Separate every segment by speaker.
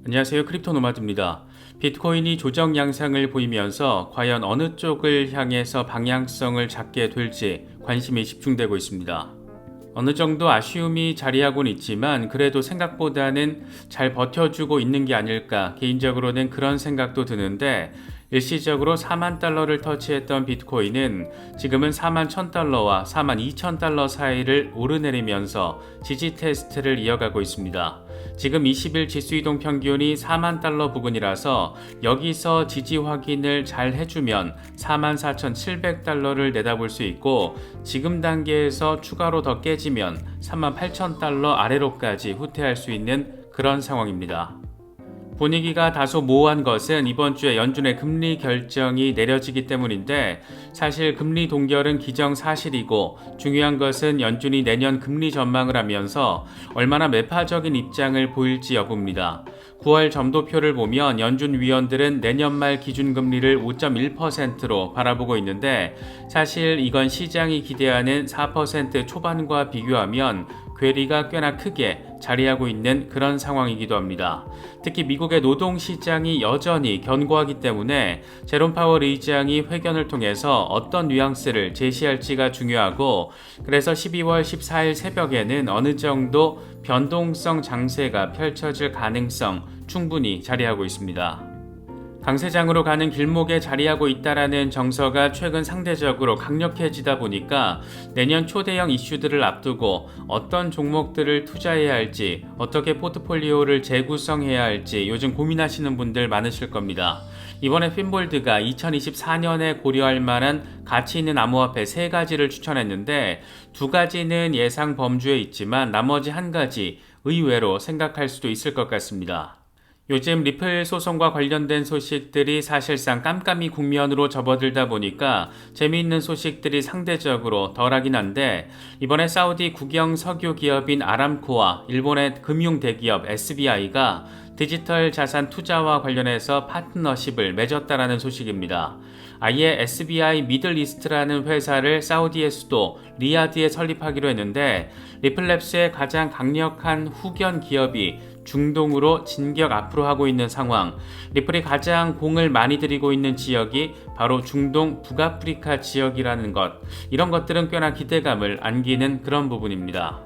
Speaker 1: 안녕하세요. 크립토 노마드입니다. 비트코인이 조정 양상을 보이면서 과연 어느 쪽을 향해서 방향성을 잡게 될지 관심이 집중되고 있습니다. 어느 정도 아쉬움이 자리하고는 있지만 그래도 생각보다는 잘 버텨주고 있는 게 아닐까, 개인적으로는 그런 생각도 드는데, 일시적으로 4만 달러를 터치했던 비트코인은 지금은 4만 1000달러와 4만 2000달러 사이를 오르내리면서 지지 테스트를 이어가고 있습니다. 지금 20일 지수이동 평균이 4만 달러 부근이라서 여기서 지지 확인을 잘 해주면 44,700달러를 내다볼 수 있고, 지금 단계에서 추가로 더 깨지면 38,000달러 아래로까지 후퇴할 수 있는 그런 상황입니다. 분위기가 다소 모호한 것은 이번 주에 연준의 금리 결정이 내려지기 때문인데, 사실 금리 동결은 기정사실이고 중요한 것은 연준이 내년 금리 전망을 하면서 얼마나 매파적인 입장을 보일지 여부입니다. 9월 점도표를 보면 연준 위원들은 내년 말 기준금리를 5.1%로 바라보고 있는데, 사실 이건 시장이 기대하는 4% 초반과 비교하면 괴리가 꽤나 크게 자리하고 있는 그런 상황이기도 합니다. 특히 미국의 노동시장이 여전히 견고하기 때문에 제롬 파월 의장이 회견을 통해서 어떤 뉘앙스를 제시할지가 중요하고, 그래서 12월 14일 새벽에는 어느 정도 변동성 장세가 펼쳐질 가능성 충분히 자리하고 있습니다. 강세장으로 가는 길목에 자리하고 있다라는 정서가 최근 상대적으로 강력해지다 보니까 내년 초대형 이슈들을 앞두고 어떤 종목들을 투자해야 할지, 어떻게 포트폴리오를 재구성해야 할지 요즘 고민하시는 분들 많으실 겁니다. 이번에 핀볼드가 2024년에 고려할 만한 가치 있는 암호화폐 3가지를 추천했는데, 2가지는 예상 범주에 있지만 나머지 1가지 의외로 생각할 수도 있을 것 같습니다. 요즘 리플 소송과 관련된 소식들이 사실상 깜깜이 국면으로 접어들다 보니까 재미있는 소식들이 상대적으로 덜하긴 한데, 이번에 사우디 국영 석유 기업인 아람코와 일본의 금융 대기업 SBI가 디지털 자산 투자와 관련해서 파트너십을 맺었다라는 소식입니다. 아예 SBI 미들이스트라는 회사를 사우디의 수도 리야드에 설립하기로 했는데, 리플랩스의 가장 강력한 후견 기업이 중동으로 진격 앞으로 하고 있는 상황, 리플이 가장 공을 많이 들이고 있는 지역이 바로 중동 북아프리카 지역이라는 것, 이런 것들은 꽤나 기대감을 안기는 그런 부분입니다.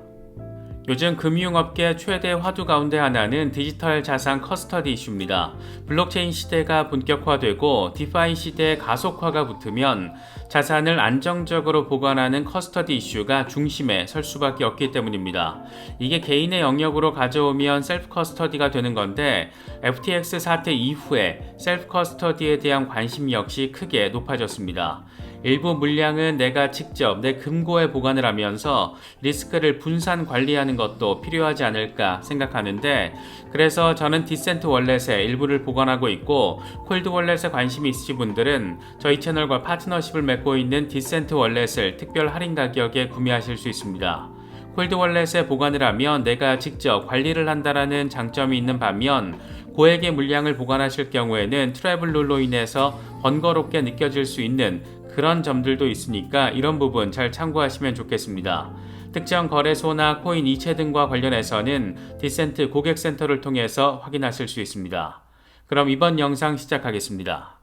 Speaker 1: 요즘 금융업계 최대 화두 가운데 하나는 디지털 자산 커스터디 이슈입니다. 블록체인 시대가 본격화되고 디파이 시대의 가속화가 붙으면 자산을 안정적으로 보관하는 커스터디 이슈가 중심에 설 수밖에 없기 때문입니다. 이게 개인의 영역으로 가져오면 셀프 커스터디가 되는 건데, FTX 사태 이후에 셀프 커스터디에 대한 관심 역시 크게 높아졌습니다. 일부 물량은 내가 직접 내 금고에 보관을 하면서 리스크를 분산 관리하는 것도 필요하지 않을까 생각하는데, 그래서 저는 디센트 월렛에 일부를 보관하고 있고, 콜드 월렛에 관심이 있으신 분들은 저희 채널과 파트너십을 맺고 있는 디센트 월렛을 특별 할인 가격에 구매하실 수 있습니다. 콜드 월렛에 보관을 하면 내가 직접 관리를 한다라는 장점이 있는 반면, 고액의 물량을 보관하실 경우에는 트래블 룰로 인해서 번거롭게 느껴질 수 있는 그런 점들도 있으니까 이런 부분 잘 참고하시면 좋겠습니다. 특정 거래소나 코인 이체 등과 관련해서는 디센트 고객센터를 통해서 확인하실 수 있습니다. 그럼 이번 영상 시작하겠습니다.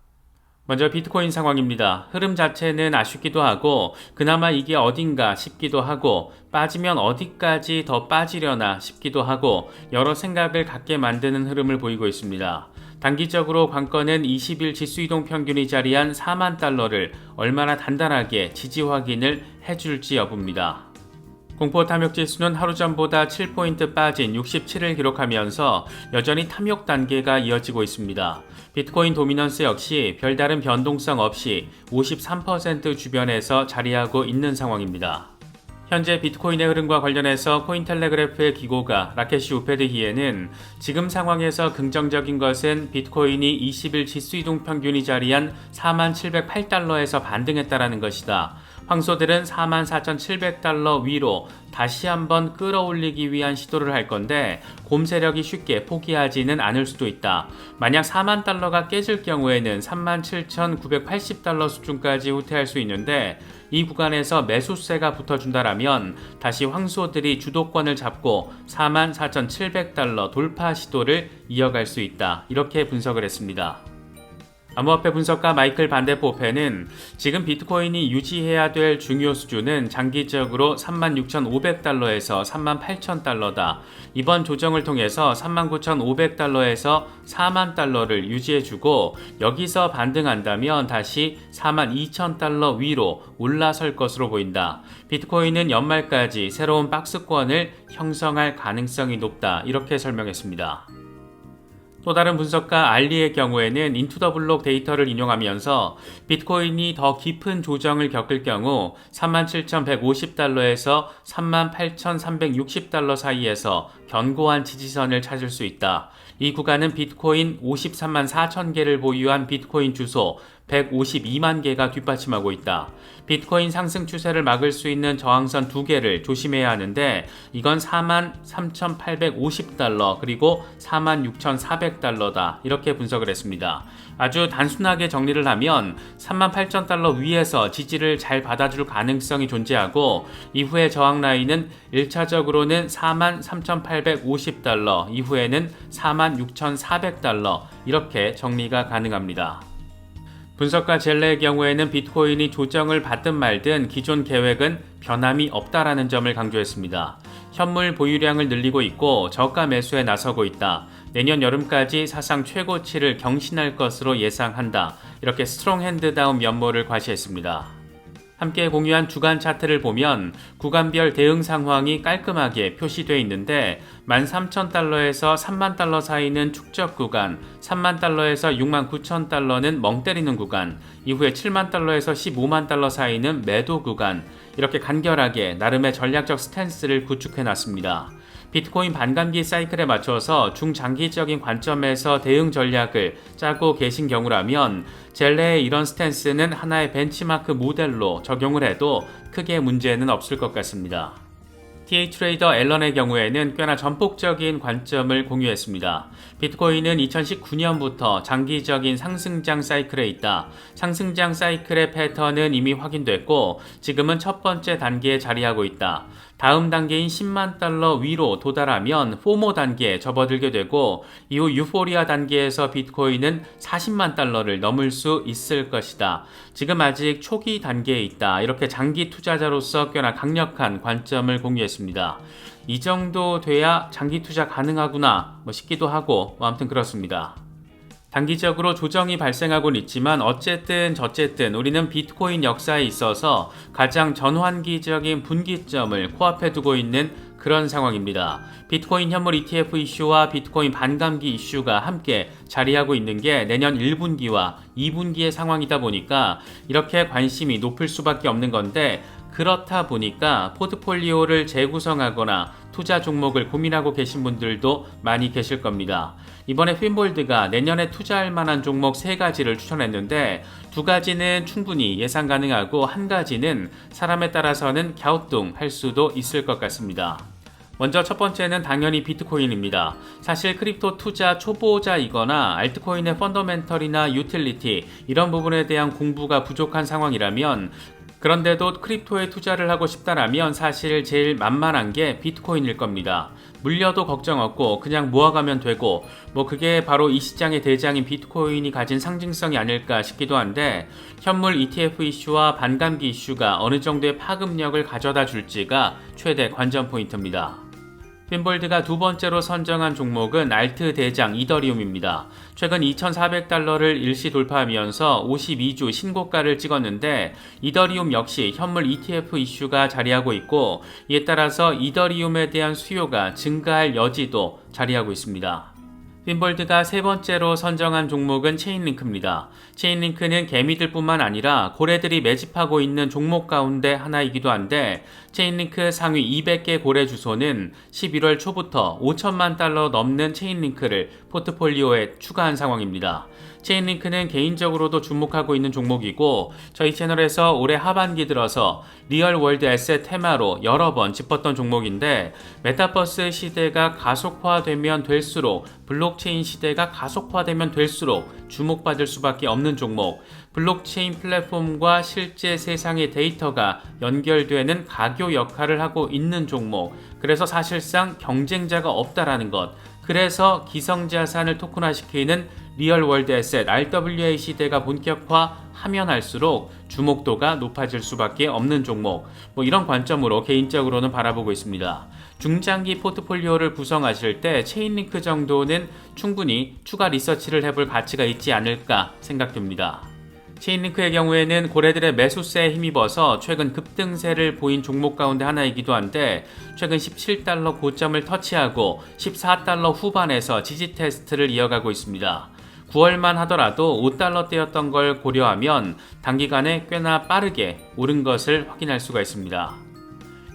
Speaker 1: 먼저 비트코인 상황입니다. 흐름 자체는 아쉽기도 하고 그나마 이게 어딘가 싶기도 하고, 빠지면 어디까지 더 빠지려나 싶기도 하고, 여러 생각을 갖게 만드는 흐름을 보이고 있습니다. 단기적으로 관건은 20일 지수이동 평균이 자리한 4만 달러를 얼마나 단단하게 지지 확인을 해줄지 여부입니다. 공포 탐욕 지수는 하루 전보다 7포인트 빠진 67을 기록하면서 여전히 탐욕 단계가 이어지고 있습니다. 비트코인 도미넌스 역시 별다른 변동성 없이 53% 주변에서 자리하고 있는 상황입니다. 현재 비트코인의 흐름과 관련해서 코인텔레그래프의 기고가 라케시 우페드히에는 지금 상황에서 긍정적인 것은 비트코인이 20일 지수이동 평균이 자리한 4708달러에서 반등했다라는 것이다. 황소들은 44,700달러 위로 다시 한번 끌어올리기 위한 시도를 할 건데 곰 세력이 쉽게 포기하지는 않을 수도 있다. 만약 4만 달러가 깨질 경우에는 37,980달러 수준까지 후퇴할 수 있는데 이 구간에서 매수세가 붙어준다라면 다시 황소들이 주도권을 잡고 44,700달러 돌파 시도를 이어갈 수 있다. 이렇게 분석을 했습니다. 암호화폐 분석가 마이클 반데포페는 지금 비트코인이 유지해야 될 중요 수준은 장기적으로 36,500달러에서 38,000달러다. 이번 조정을 통해서 39,500달러에서 4만 달러를 유지해주고 여기서 반등한다면 다시 42,000달러 위로 올라설 것으로 보인다. 비트코인은 연말까지 새로운 박스권을 형성할 가능성이 높다. 이렇게 설명했습니다. 또 다른 분석가 알리의 경우에는 인투더블록 데이터를 인용하면서 비트코인이 더 깊은 조정을 겪을 경우 37,150달러에서 38,360달러 사이에서 견고한 지지선을 찾을 수 있다. 이 구간은 비트코인 53만 4천 개를 보유한 비트코인 주소 152만 개가 뒷받침하고 있다. 비트코인 상승 추세를 막을 수 있는 저항선 2개를 조심해야 하는데 이건 43,850달러 그리고 46,400달러다. 이렇게 분석을 했습니다. 아주 단순하게 정리를 하면 38,000달러 위에서 지지를 잘 받아줄 가능성이 존재하고 이후에 저항 라인은 1차적으로는 43,850달러 이후에는 46,400달러 이렇게 정리가 가능합니다. 분석가 젤레의 경우에는 비트코인이 조정을 받든 말든 기존 계획은 변함이 없다라는 점을 강조했습니다. 현물 보유량을 늘리고 있고 저가 매수에 나서고 있다. 내년 여름까지 사상 최고치를 경신할 것으로 예상한다. 이렇게 스트롱 핸드다운 면모를 과시했습니다. 함께 공유한 주간 차트를 보면 구간별 대응 상황이 깔끔하게 표시되어 있는데 13,000달러에서 3만 달러 사이는 축적 구간, 3만 달러에서 6만 9천 달러는 멍 때리는 구간, 이후에 7만 달러에서 15만 달러 사이는 매도 구간, 이렇게 간결하게 나름의 전략적 스탠스를 구축해 놨습니다. 비트코인 반감기 사이클에 맞춰서 중장기적인 관점에서 대응 전략을 짜고 계신 경우라면 젤레의 이런 스탠스는 하나의 벤치마크 모델로 적용을 해도 크게 문제는 없을 것 같습니다. TH트레이더 앨런의 경우에는 꽤나 전폭적인 관점을 공유했습니다. 비트코인은 2019년부터 장기적인 상승장 사이클에 있다. 상승장 사이클의 패턴은 이미 확인됐고 지금은 첫 번째 단계에 자리하고 있다. 다음 단계인 10만 달러 위로 도달하면 포모 단계에 접어들게 되고 이후 유포리아 단계에서 비트코인은 40만 달러를 넘을 수 있을 것이다. 지금 아직 초기 단계에 있다. 이렇게 장기 투자자로서 꽤나 강력한 관점을 공유했습니다. 이 정도 돼야 장기 투자 가능하구나 싶기도 하고 아무튼 그렇습니다. 단기적으로 조정이 발생하곤 있지만 어쨌든 저쨌든 우리는 비트코인 역사에 있어서 가장 전환기적인 분기점을 코앞에 두고 있는 그런 상황입니다. 비트코인 현물 ETF 이슈와 비트코인 반감기 이슈가 함께 자리하고 있는 게 내년 1분기와 2분기의 상황이다 보니까 이렇게 관심이 높을 수밖에 없는 건데 그렇다 보니까 포트폴리오를 재구성하거나 투자 종목을 고민하고 계신 분들도 많이 계실 겁니다. 이번에 핀볼드가 내년에 투자할 만한 종목 3가지를 추천했는데 2가지는 충분히 예상 가능하고 1가지는 사람에 따라서는 갸우뚱할 수도 있을 것 같습니다. 먼저 첫 번째는 당연히 비트코인입니다. 사실 크립토 투자 초보자이거나 알트코인의 펀더멘털이나 유틸리티 이런 부분에 대한 공부가 부족한 상황이라면 그런데도 크립토에 투자를 하고 싶다라면 사실 제일 만만한 게 비트코인일 겁니다. 물려도 걱정 없고 그냥 모아가면 되고 그게 바로 이 시장의 대장인 비트코인이 가진 상징성이 아닐까 싶기도 한데 현물 ETF 이슈와 반감기 이슈가 어느 정도의 파급력을 가져다 줄지가 최대 관전 포인트입니다. 핀볼드가 2번째로 선정한 종목은 알트 대장 이더리움입니다. 최근 2,400달러를 일시 돌파하면서 52주 신고가를 찍었는데 이더리움 역시 현물 ETF 이슈가 자리하고 있고 이에 따라서 이더리움에 대한 수요가 증가할 여지도 자리하고 있습니다. 핀볼드가 3번째로 선정한 종목은 체인링크입니다. 체인링크는 개미들 뿐만 아니라 고래들이 매집하고 있는 종목 가운데 하나이기도 한데 체인링크 상위 200개 고래 주소는 11월 초부터 5천만 달러 넘는 체인링크를 포트폴리오에 추가한 상황입니다. 체인링크는 개인적으로도 주목하고 있는 종목이고 저희 채널에서 올해 하반기 들어서 리얼월드 에셋 테마로 여러 번 짚었던 종목인데 메타버스 시대가 가속화되면 될수록 블록체인 시대가 가속화되면 될수록 주목받을 수밖에 없는 종목, 블록체인 플랫폼과 실제 세상의 데이터가 연결되는 가교 역할을 하고 있는 종목, 그래서 사실상 경쟁자가 없다라는 것, 그래서 기성자산을 토큰화시키는 리얼월드 에셋 RWA 시대가 본격화하면 할수록 주목도가 높아질 수밖에 없는 종목, 이런 관점으로 개인적으로는 바라보고 있습니다. 중장기 포트폴리오를 구성하실 때 체인링크 정도는 충분히 추가 리서치를 해볼 가치가 있지 않을까 생각됩니다. 체인링크의 경우에는 고래들의 매수세에 힘입어서 최근 급등세를 보인 종목 가운데 하나이기도 한데 최근 17달러 고점을 터치하고 14달러 후반에서 지지 테스트를 이어가고 있습니다. 9월만 하더라도 5달러대였던 걸 고려하면 단기간에 꽤나 빠르게 오른 것을 확인할 수가 있습니다.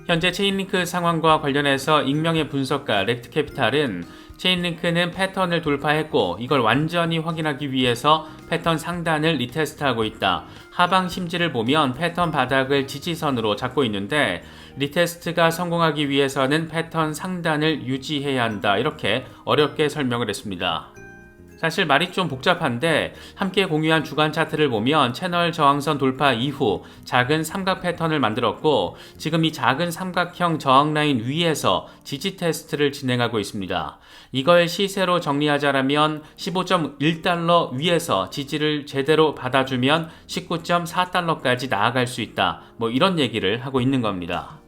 Speaker 1: 현재 체인링크 상황과 관련해서 익명의 분석가 렉트캐피탈은 체인링크는 패턴을 돌파했고 이걸 완전히 확인하기 위해서 패턴 상단을 리테스트하고 있다. 하방 심지를 보면 패턴 바닥을 지지선으로 잡고 있는데 리테스트가 성공하기 위해서는 패턴 상단을 유지해야 한다. 이렇게 어렵게 설명을 했습니다. 사실 말이 좀 복잡한데 함께 공유한 주간 차트를 보면 채널 저항선 돌파 이후 작은 삼각 패턴을 만들었고 지금 이 작은 삼각형 저항 라인 위에서 지지 테스트를 진행하고 있습니다. 이걸 시세로 정리하자면 15.1달러 위에서 지지를 제대로 받아주면 19.4달러까지 나아갈 수 있다. 이런 얘기를 하고 있는 겁니다.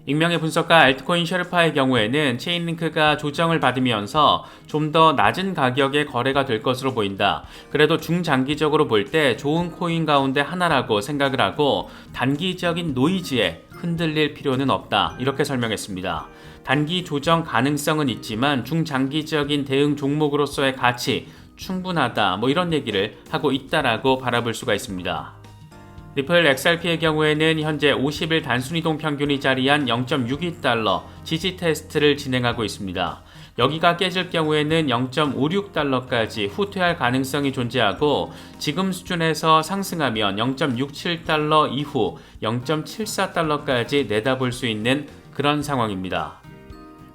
Speaker 1: 익명의 분석가 알트코인 셰르파의 경우에는 체인링크가 조정을 받으면서 좀 더 낮은 가격에 거래가 될 것으로 보인다. 그래도 중장기적으로 볼 때 좋은 코인 가운데 하나라고 생각을 하고 단기적인 노이즈에 흔들릴 필요는 없다. 이렇게 설명했습니다. 단기 조정 가능성은 있지만 중장기적인 대응 종목으로서의 가치 충분하다. 이런 얘기를 하고 있다라고 바라볼 수가 있습니다. 리플 XRP의 경우에는 현재 50일 단순이동 평균이 자리한 0.62달러 지지 테스트를 진행하고 있습니다. 여기가 깨질 경우에는 0.56달러까지 후퇴할 가능성이 존재하고 지금 수준에서 상승하면 0.67달러 이후 0.74달러까지 내다볼 수 있는 그런 상황입니다.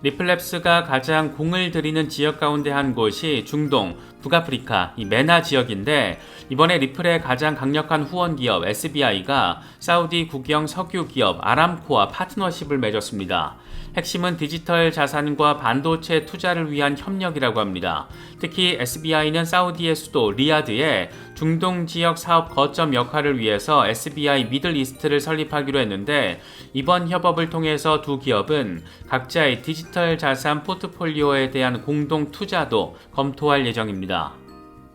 Speaker 1: 리플랩스가 가장 공을 들이는 지역 가운데 한 곳이 중동, 북아프리카, 이 메나 지역인데 이번에 리플의 가장 강력한 후원 기업 SBI가 사우디 국영 석유 기업 아람코와 파트너십을 맺었습니다. 핵심은 디지털 자산과 반도체 투자를 위한 협력이라고 합니다. 특히 SBI는 사우디의 수도 리야드에 중동 지역 사업 거점 역할을 위해서 SBI 미들 이스트를 설립하기로 했는데 이번 협업을 통해서 두 기업은 각자의 디지털 자산 포트폴리오에 대한 공동 투자도 검토할 예정입니다.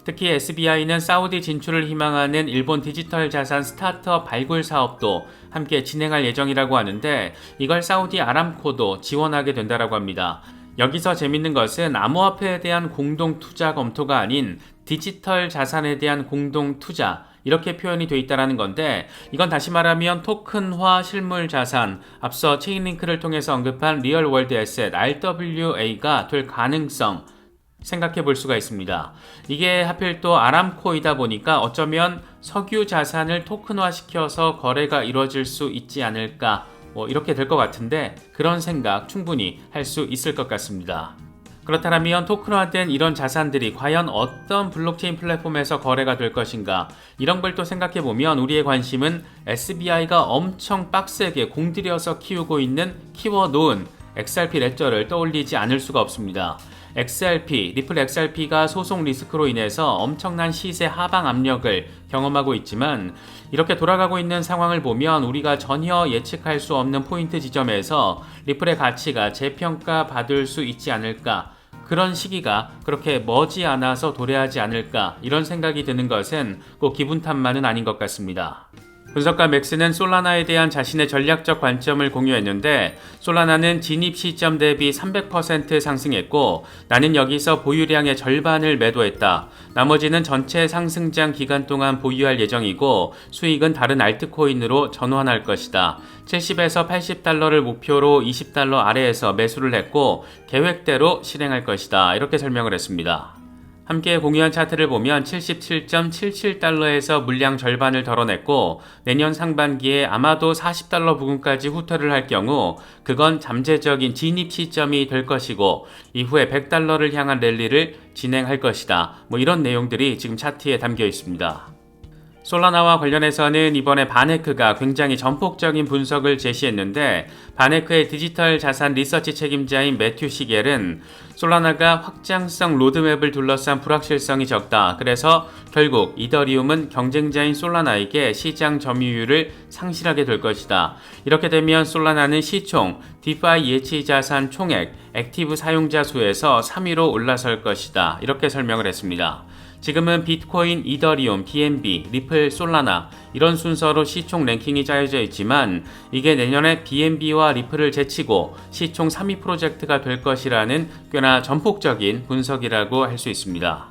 Speaker 1: 특히 SBI는 사우디 진출을 희망하는 일본 디지털 자산 스타트업 발굴 사업도 함께 진행할 예정이라고 하는데 이걸 사우디 아람코도 지원하게 된다라고 합니다. 여기서 재밌는 것은 암호화폐에 대한 공동 투자 검토가 아닌 디지털 자산에 대한 공동 투자 이렇게 표현이 돼 있다는 건데 이건 다시 말하면 토큰화 실물 자산, 앞서 체인링크를 통해서 언급한 리얼월드 에셋 RWA가 될 가능성 생각해 볼 수가 있습니다. 이게 하필 또 아람코이다 보니까 어쩌면 석유 자산을 토큰화 시켜서 거래가 이루어질 수 있지 않을까 이렇게 될 것 같은데 그런 생각 충분히 할 수 있을 것 같습니다. 그렇다면 토큰화된 이런 자산들이 과연 어떤 블록체인 플랫폼에서 거래가 될 것인가 이런 걸 또 생각해 보면 우리의 관심은 SBI가 엄청 빡세게 공들여서 키우고 있는 키워놓은 XRP 레저를 떠올리지 않을 수가 없습니다. XRP, 리플 XRP가 소송 리스크로 인해서 엄청난 시세 하방 압력을 경험하고 있지만 이렇게 돌아가고 있는 상황을 보면 우리가 전혀 예측할 수 없는 포인트 지점에서 리플의 가치가 재평가 받을 수 있지 않을까 그런 시기가 그렇게 머지 않아서 도래하지 않을까 이런 생각이 드는 것은 꼭 기분 탓만은 아닌 것 같습니다. 분석가 맥스는 솔라나에 대한 자신의 전략적 관점을 공유했는데 솔라나는 진입 시점 대비 300% 상승했고 나는 여기서 보유량의 절반을 매도했다. 나머지는 전체 상승장 기간 동안 보유할 예정이고 수익은 다른 알트코인으로 전환할 것이다. 70에서 80달러를 목표로 20달러 아래에서 매수를 했고 계획대로 실행할 것이다. 이렇게 설명을 했습니다. 함께 공유한 차트를 보면 77.77달러에서 물량 절반을 덜어냈고 내년 상반기에 아마도 40달러 부근까지 후퇴를 할 경우 그건 잠재적인 진입 시점이 될 것이고 이후에 100달러를 향한 랠리를 진행할 것이다. 이런 내용들이 지금 차트에 담겨 있습니다. 솔라나와 관련해서는 이번에 바네크가 굉장히 전폭적인 분석을 제시했는데 바네크의 디지털 자산 리서치 책임자인 매튜 시겔은 솔라나가 확장성 로드맵을 둘러싼 불확실성이 적다. 그래서 결국 이더리움은 경쟁자인 솔라나에게 시장 점유율을 상실하게 될 것이다. 이렇게 되면 솔라나는 시총, 디파이 예치 자산 총액, 액티브 사용자 수에서 3위로 올라설 것이다. 이렇게 설명을 했습니다. 지금은 비트코인, 이더리움, BNB, 리플, 솔라나 이런 순서로 시총 랭킹이 짜여져 있지만 이게 내년에 BNB와 리플을 제치고 시총 3위 프로젝트가 될 것이라는 꽤나 전폭적인 분석이라고 할 수 있습니다.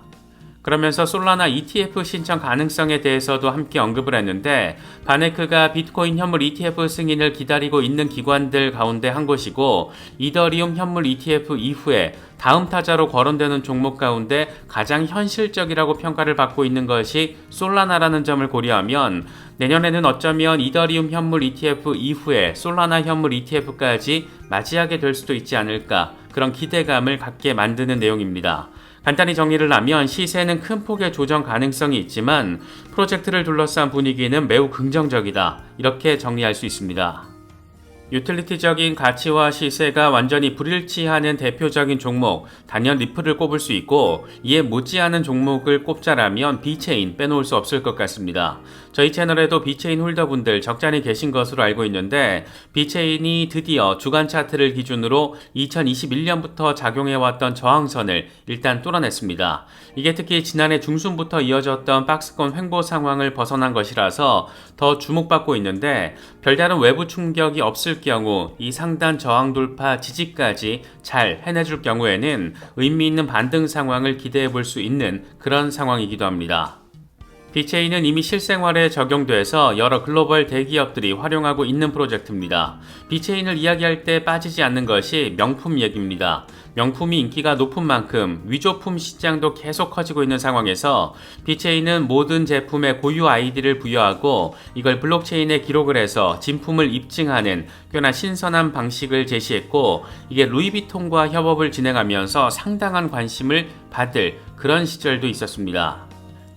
Speaker 1: 그러면서 솔라나 ETF 신청 가능성에 대해서도 함께 언급을 했는데 바네크가 비트코인 현물 ETF 승인을 기다리고 있는 기관들 가운데 한 곳이고 이더리움 현물 ETF 이후에 다음 타자로 거론되는 종목 가운데 가장 현실적이라고 평가를 받고 있는 것이 솔라나라는 점을 고려하면 내년에는 어쩌면 이더리움 현물 ETF 이후에 솔라나 현물 ETF까지 맞이하게 될 수도 있지 않을까 그런 기대감을 갖게 만드는 내용입니다. 간단히 정리를 하면 시세는 큰 폭의 조정 가능성이 있지만 프로젝트를 둘러싼 분위기는 매우 긍정적이다. 이렇게 정리할 수 있습니다. 유틸리티적인 가치와 시세가 완전히 불일치하는 대표적인 종목, 단연 리플을 꼽을 수 있고 이에 못지않은 종목을 꼽자라면 비체인 빼놓을 수 없을 것 같습니다. 저희 채널에도 비체인 홀더분들 적잖이 계신 것으로 알고 있는데 비체인이 드디어 주간 차트를 기준으로 2021년부터 작용해왔던 저항선을 일단 뚫어냈습니다. 이게 특히 지난해 중순부터 이어졌던 박스권 횡보 상황을 벗어난 것이라서 더 주목받고 있는데 별다른 외부 충격이 없을 경우 이 상단 저항 돌파 지지까지 잘 해내줄 경우에는 의미 있는 반등 상황을 기대해 볼 수 있는 그런 상황이기도 합니다. 비체인은 이미 실생활에 적용돼서 여러 글로벌 대기업들이 활용하고 있는 프로젝트입니다. 비체인을 이야기할 때 빠지지 않는 것이 명품 얘기입니다. 명품이 인기가 높은 만큼 위조품 시장도 계속 커지고 있는 상황에서 비체인은 모든 제품에 고유 아이디를 부여하고 이걸 블록체인에 기록을 해서 진품을 입증하는 꽤나 신선한 방식을 제시했고 이게 루이비통과 협업을 진행하면서 상당한 관심을 받을 그런 시절도 있었습니다.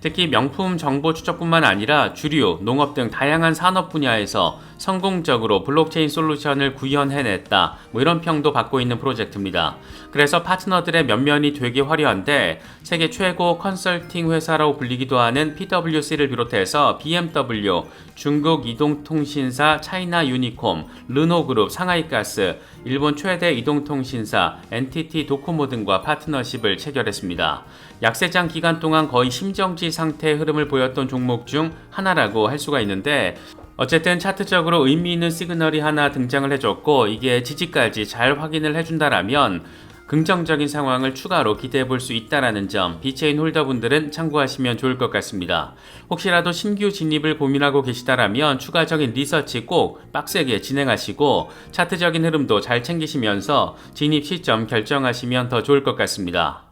Speaker 1: 특히 명품 정보 추적뿐만 아니라 주류, 농업 등 다양한 산업 분야에서 성공적으로 블록체인 솔루션을 구현해냈다. 이런 평도 받고 있는 프로젝트입니다. 그래서 파트너들의 면면이 되게 화려한데 세계 최고 컨설팅 회사라고 불리기도 하는 PwC를 비롯해서 BMW, 중국 이동통신사 차이나 유니콤, 르노그룹, 상하이가스, 일본 최대 이동통신사 NTT 도코모 등과 파트너십을 체결했습니다. 약세장 기간 동안 거의 심정지 상태의 흐름을 보였던 종목 중 하나라고 할 수가 있는데 어쨌든 차트적으로 의미 있는 시그널이 하나 등장을 해줬고 이게 지지까지 잘 확인을 해준다라면 긍정적인 상황을 추가로 기대해 볼 수 있다는 점 비체인 홀더분들은 참고하시면 좋을 것 같습니다. 혹시라도 신규 진입을 고민하고 계시다라면 추가적인 리서치 꼭 빡세게 진행하시고 차트적인 흐름도 잘 챙기시면서 진입 시점 결정하시면 더 좋을 것 같습니다.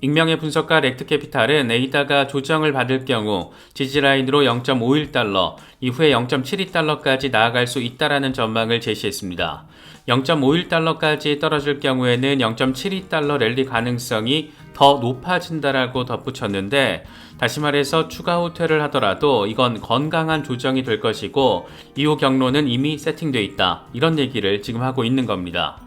Speaker 1: 익명의 분석가 렉트캐피탈은 에이다가 조정을 받을 경우 지지라인으로 0.51달러, 이후에 0.72달러까지 나아갈 수 있다라는 전망을 제시했습니다. 0.51달러까지 떨어질 경우에는 0.72달러 랠리 가능성이 더 높아진다라고 덧붙였는데 다시 말해서 추가 후퇴를 하더라도 이건 건강한 조정이 될 것이고 이후 경로는 이미 세팅되어 있다. 이런 얘기를 지금 하고 있는 겁니다.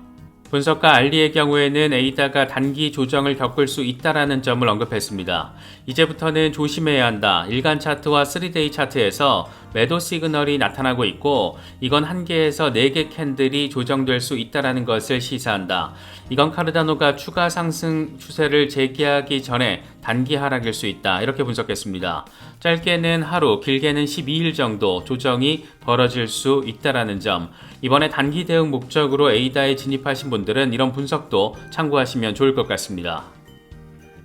Speaker 1: 분석가 알리의 경우에는 에이다가 단기 조정을 겪을 수 있다라는 점을 언급했습니다. 이제부터는 조심해야 한다. 일간 차트와 3데이 차트에서 매도 시그널이 나타나고 있고 이건 1개에서 4개 캔들이 조정될 수 있다라는 것을 시사한다. 이건 카르다노가 추가 상승 추세를 재개하기 전에 단기 하락일 수 있다. 이렇게 분석했습니다. 짧게는 하루, 길게는 12일 정도 조정이 벌어질 수 있다라는 점. 이번에 단기 대응 목적으로 에이다에 진입하신 분들은 이런 분석도 참고하시면 좋을 것 같습니다.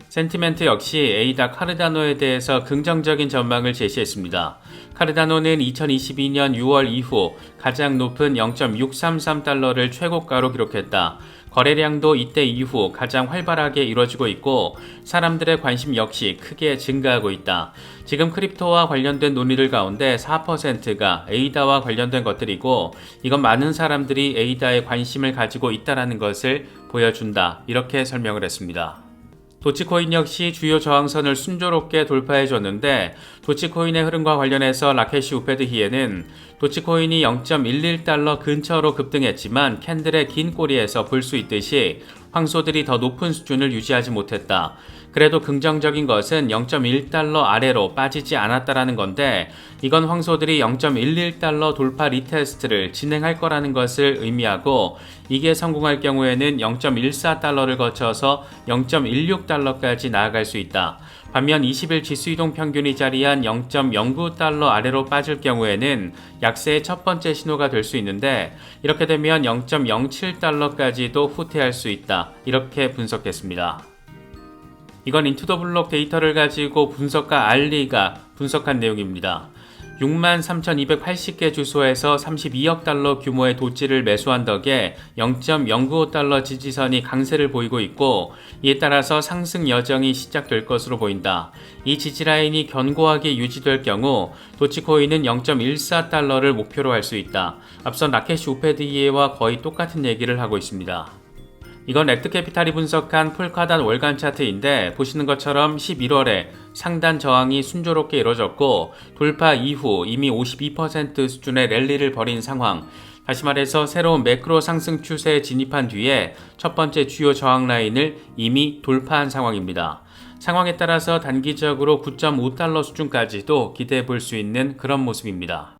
Speaker 1: 센티멘트 역시 에이다 카르다노에 대해서 긍정적인 전망을 제시했습니다. 카르다노는 2022년 6월 이후 가장 높은 0.633달러를 최고가로 기록했다. 거래량도 이때 이후 가장 활발하게 이루어지고 있고 사람들의 관심 역시 크게 증가하고 있다. 지금 크립토와 관련된 논의들 가운데 4%가 에이다와 관련된 것들이고 이건 많은 사람들이 에이다에 관심을 가지고 있다는 것을 보여준다. 이렇게 설명을 했습니다. 도치코인 역시 주요 저항선을 순조롭게 돌파해줬는데 도치코인의 흐름과 관련해서 라케시 우페드히에는 도치코인이 0.11달러 근처로 급등했지만 캔들의 긴 꼬리에서 볼 수 있듯이 황소들이 더 높은 수준을 유지하지 못했다. 그래도 긍정적인 것은 0.1달러 아래로 빠지지 않았다라는 건데 이건 황소들이 0.11달러 돌파 리테스트를 진행할 거라는 것을 의미하고 이게 성공할 경우에는 0.14달러를 거쳐서 0.16달러까지 나아갈 수 있다. 반면 20일 지수이동 평균이 자리한 0.09달러 아래로 빠질 경우에는 약세의 첫 번째 신호가 될 수 있는데 이렇게 되면 0.07달러까지도 후퇴할 수 있다. 이렇게 분석했습니다. 이건 인투더블록 데이터를 가지고 분석가 알리가 분석한 내용입니다. 63,280개 주소에서 32억 달러 규모의 도치를 매수한 덕에 0.095달러 지지선이 강세를 보이고 있고 이에 따라서 상승 여정이 시작될 것으로 보인다. 이 지지라인이 견고하게 유지될 경우 도치코인은 0.14달러를 목표로 할 수 있다. 앞선 라케시 우페드히에와 거의 똑같은 얘기를 하고 있습니다. 이건 렉트캐피탈이 분석한 폴카닷 월간 차트인데 보시는 것처럼 11월에 상단 저항이 순조롭게 이루어졌고 돌파 이후 이미 52% 수준의 랠리를 벌인 상황. 다시 말해서 새로운 매크로 상승 추세에 진입한 뒤에 첫 번째 주요 저항 라인을 이미 돌파한 상황입니다. 상황에 따라서 단기적으로 9.5달러 수준까지도 기대해 볼 수 있는 그런 모습입니다.